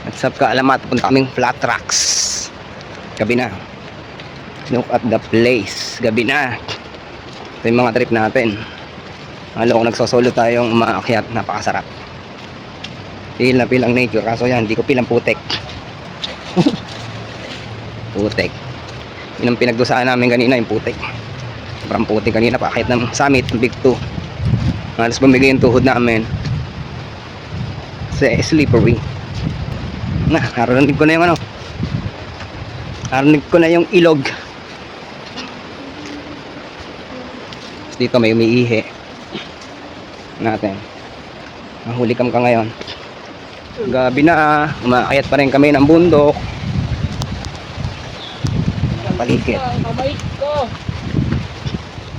At sa kaalamat, punta kaming flat tracks. Gabi na. Look at the place. Gabi na. Ito yung mga trip natin. Alam ko nagsosolo tayong umaakyat. Napakasarap. Feel na feel ang nature. Kaso yan, hindi ko feel ang putek. Putek. Yun ang pinagdusaan namin kanina, yung putek. Sobrang putek kanina. Paakyat ng summit, Big 2. Halos bumigay yung tuhod namin. Sa slippery. Narinig ko na yung ano. Narinig ko na yung ilog. Dito may umiihi natin. Mahuli kam ka ngayon. Gabi na, umakyat pa rin kami ng bundok. Paligid.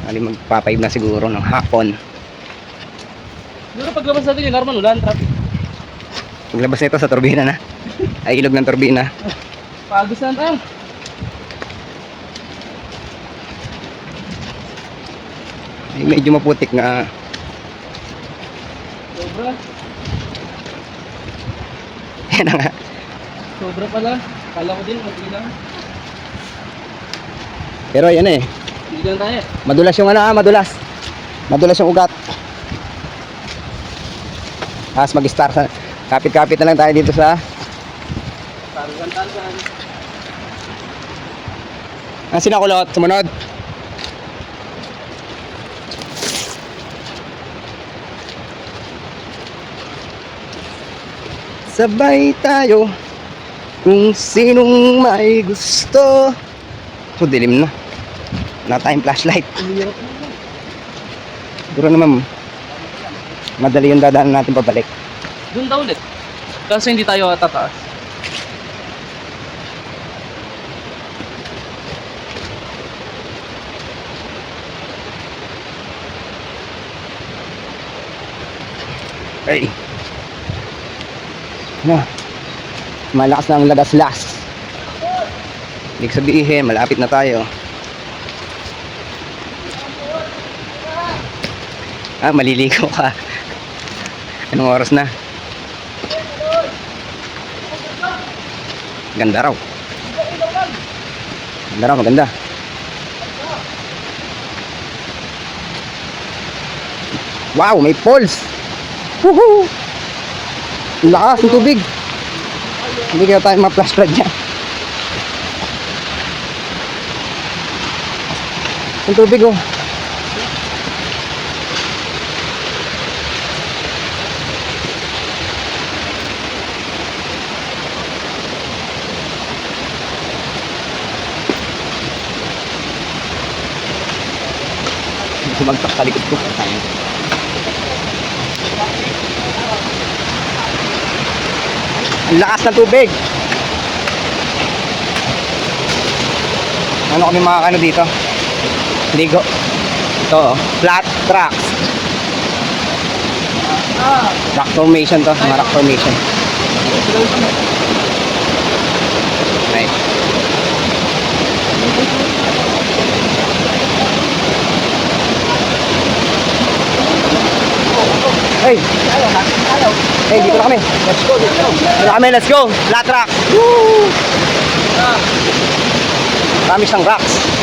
Ali magpapayib na siguro ng hapon. Siguro paglabas natin yung normal, ulan, traffic. Paglabas nito sa turbina na. Ay, ilog ng turbina. Pagos na tayo. Ay, medyo maputik nga. Sobra. Yan na nga. Sobra pala. Kala ko din, mag lang. Pero yan eh. Hindi lang tayo. Madulas yung ano madulas. Madulas yung ugat. Tapos mag-start sa kapit-kapit na lang tayo dito sa Tarugan. ang sinakulot, sumunod. Sabay tayo kung sinong may gusto. So dilim na. Wala tayong flashlight. Siguro naman madali yung dadaanan natin pabalik. Doon daw ulit. Kaso hindi tayo tataas. Ay. Ano? Malakas na ang lagas-las. Ibig sabihin, malapit na tayo. Maliligo ka. Anong oras na? Ganda raw. Ganda raw, maganda. Wow, may falls. Woohoo! Lakas ng tubig. Hindi kaya tayo ma-flash flood dyan. Yung tubig oh. Sumagsak sa likod ko. Ang lakas ng tubig. Ano kami mga ano dito? Ligo. Ito, flat tracks. Rock formation to, mga rock formation. Right. Hey! Hey, dito na kami. Let's go, let's go. Dito na kami, let's go. Flat track. Woo! Kami siyang rocks.